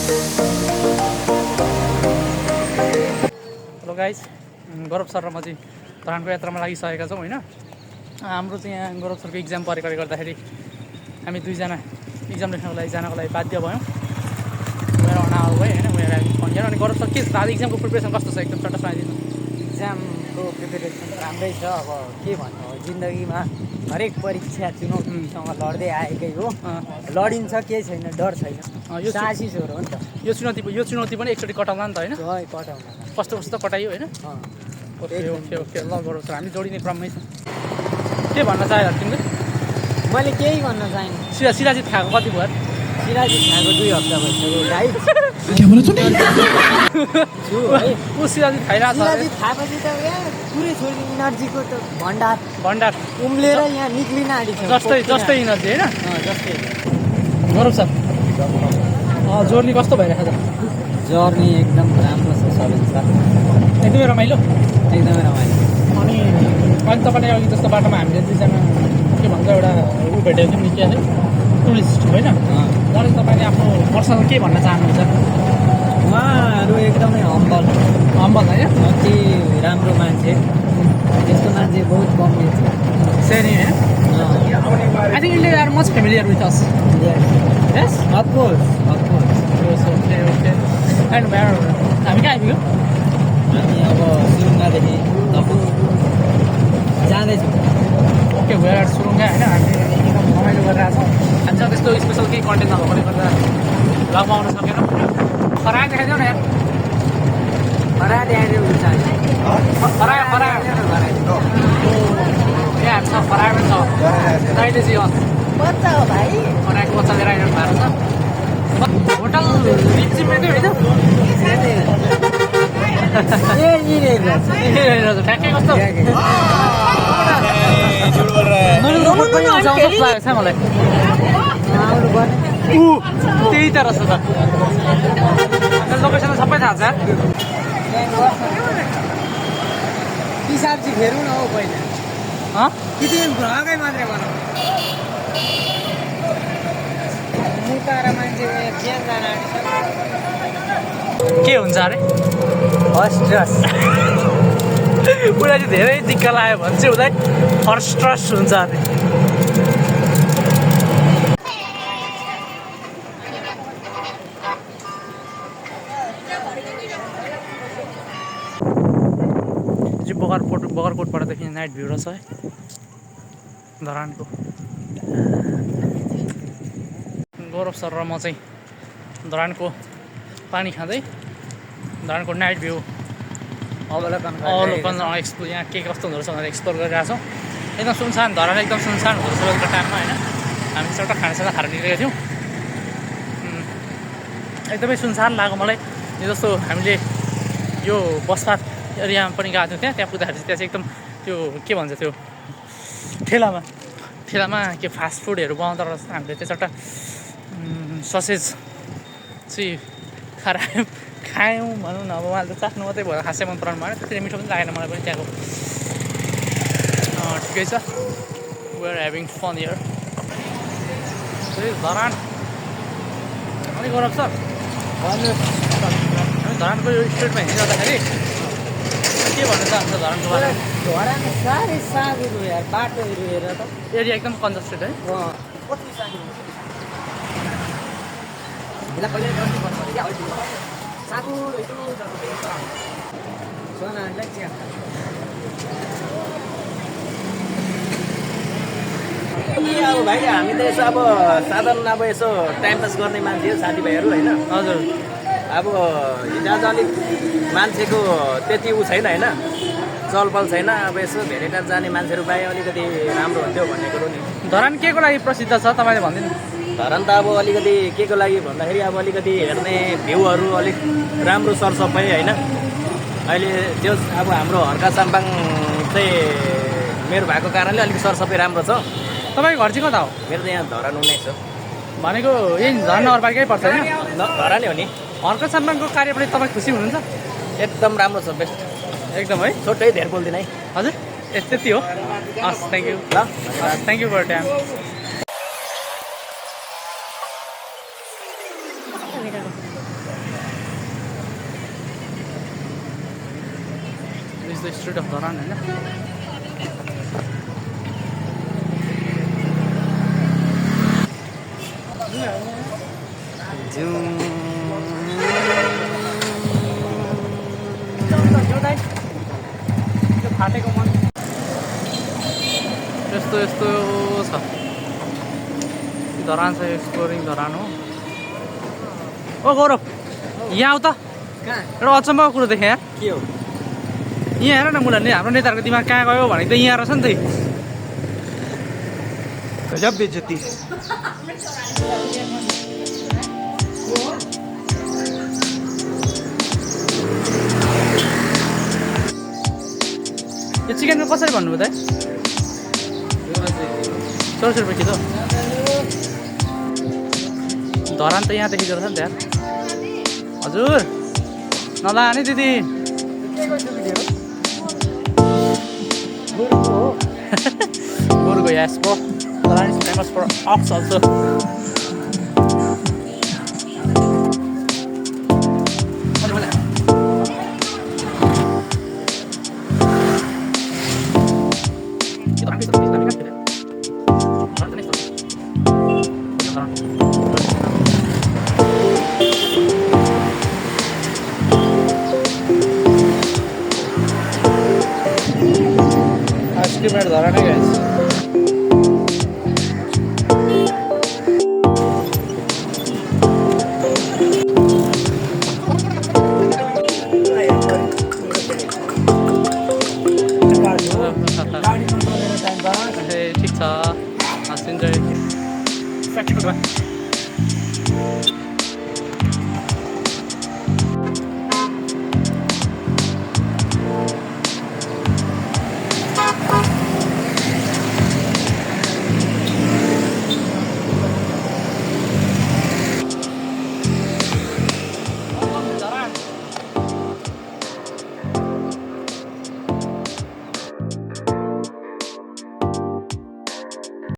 Hello guys, गौरव sir र म चाहिँ धरानको यात्रामा लागिसकेका छौँ होइन। हाम्रो चाहिँ यहाँ गौरव सरको इक्जाम परेकोले गर्दाखेरि हामी दुईजना इक्जाम लेख्नको लागि बाध्य भयौँ। मेरो अनाउ भयो होइन, मेरो फोन अनि गौरव सर के छ आज इक्जामको प्रिपेरेसन कस्तो छ एकदम चट्ट सुनाइदिनु। इक्जामको प्रिपेरेसन राम्रै छ। अब के भन्नु हो, जिन्दगीमा हरेक परीक्षा चुनौतीसँग लड्दै आएकै हो। लडिन्छ, केही छैन, डर छैन, यो साहसी छोरो हो नि त। यो चुनौती पनि एकचोटि कटाउला नि त होइन। कटाउन कस्तो कटाइयो होइन। ओके ओके ओके ल गरौँ सर, हामी जोडिने क्रममै छ। के भन्न चाह्यो तिमीले? मैले केही भन्न चाहिनँ। सिराजित खाएको कति भयो? सिराजित खाएको 2 हप्ता भइसक्यो गाइस। ऊ सिराजित खाइरहेको छ। सिराजित खाएपछि त यहाँ पुरै छोड्ने इनर्जीको त भण्डार उम्लेर यहाँ निक्लिन आँटिछ। जस्तै इनर्जी होइन। जस्तै गरौँ सर, जर्नी कस्तो भइरहेको छ? जर्नी एकदम राम्रो छ सबै सर, एकदमै रमाइलो। अनि अनि तपाईँले अघि जस्तो बाटोमा हामीले दुईजना के भन्छ एउटा ऊ भेटेको थियौँ नि, के अरे टुरिस्ट होइन। उहाँले तपाईँले आफ्नो पर्सनल के भन्न चाहनुहुन्छ? उहाँहरू एकदमै हम्बल होइन, अति राम्रो मान्छे। त्यस्तो मान्छे बहुत कम देख्छ। सेनी होइन। I think India are much familiar with us. Yes of course okay okay. And हामी कहाँ आइपुग्यो? हामी अब सुरुङादेखि जाँदैछौँ। ओके वेयर सुरुङ्गा होइन। हामी एकदम रमाइलो गरिरहेको छौँ। हामी चाहिँ त्यस्तो स्पेसल केही कन्टेन्ट नभएकोले गर्दा लगमा आउन सकेन। खरायो देखाइदियो न यार। खरा देखाइदियो हुन्छ। खरायो ए हामीसँग खरायो पनि छ अहिले चाहिँ बच्चा हो भाइ, खरायोको बच्चा लिएर आइरहनु भएको छ। होटल रिचिमेकै होइन। ठ्याक्कै कस्तो मलाई त्यही त रहेछ त। लोकेसन सबै थाहा छ। पिसाब चाहिँ फेरौँ न हौ पहिला। कि तिमी भ्लगै मात्रै बनाऊ? मुताएर मान्छे ज्यान जान आँटिछ। के हुन्छ अरे फर्स्ट ट्रस उसलाई चाहिँ धेरै दिक्क लाग्यो भने चाहिँ उसलाई फर्स्ट ट्रस हुन्छ अरे। बगरकोटबाट देखिने नाइट भ्यू रहेछ है धरानको। गौरव सर र म चाहिँ धरानको पानी खाँदै धरानको नाइट भ्यू अवलोकन एक्सप्लोर यहाँ के कस्तो हुँदो रहेछ भनेर एक्सप्लोर गरिरहेको छौँ। एकदम सुनसान, धरान एकदम सुनसान हुँदो रहेछ बेलुका टाइममा होइन। हामी चाहिँ एउटा खानासाना खाएर निस्केका थियौँ। एकदमै सुनसान लाग्यो मलाई। जस्तो हामीले यो बसपात एरियामा पनि गएको थियौँ। त्यहाँ पुग्दाखेरि चाहिँ त्यहाँ चाहिँ एकदम त्यो के भन्छ त्यो ठेलामा के फास्ट फुडहरू बनाउँदो रहेछ। हामीले त्यसबाट ससेज चाहिँ खायौँ भनौँ न। अब उहाँले त चाख्नु मात्रै भयो, खासै मन पराउनु भएन। त्यति मिठो पनि लागेन मलाई पनि त्यहाँको। ठिकै छ, we are having fun here. Dharan अनि गौरव सर हामी धरानको यो स्टेटमा हिँडिरहँदाखेरि के भन्न चाहन्छ धरानको बारेमा? धरान साह्रै साँघुरो यार, बाटोहरू हेरेर त एरिया एकदम कन्जस्टेड है। कति साँघुरो अब भाइ हामी त यसो अब साधारण अब यसो टाइम पास गर्ने मान्छे हो साथीभाइहरू होइन। हजुर अब हिजोआज अलिक मान्छेको त्यति ऊ छैन होइन, चलपल छैन। अब यसो भेटेर जाने मान्छेहरू पाए अलिकति राम्रो हुन्थ्यो भन्ने कुरो नि। धरान के को लागि प्रसिद्ध छ तपाईँले भनिदिनु? धरान त अब अलिकति के को लागि भन्दाखेरि अब अलिकति हेर्ने भ्यूहरू अलिक राम्रो सरसफाइ होइन। अहिले त्यो अब हाम्रो हर्का साम्पाङ चाहिँ मेरो भएको कारणले अलिक सरसफाइ राम्रो छ। तपाईँको घर चाहिँ कता हो? मेरो त यहाँ धरान 19 हो। भनेको यही धरान नगरपालिकै पर्छ होइन? धरानै हो नि। हर्का साम्पाङको कार्यप्रति तपाईँ खुसी हुनुहुन्छ? एकदम राम्रो छ, बेस्ट एकदम है। छोटै धेर बोल्दिनँ है। हजुर त्यति हो। हस् थ्याङ्क यू। ल thank you for time. The street of Dharan होइन। फाटेको मन यस्तो यस्तो छ धरान छ, एक्सप्लोरिङ धरान हो। ओ गौरव यहाँ आऊ त, एउटा अचम्मको कुरो देखेँ यहाँ। के हो? यहाँ हेर न मुला, हाम्रो नेताहरूको दिमाग कहाँ गयो भनेको त यहाँ रहेछ नि त। गजब बेइज्जती। यो चिकनको कसरी भन्नुभयो त? 1400 रुपियाँ किलो। धरान त यहाँदेखि रहेछ नि त यार। हजुर नलाने दिदी। Gurgo, yes bro. Dharan is famous for ox also. Estimate Dharan है guys.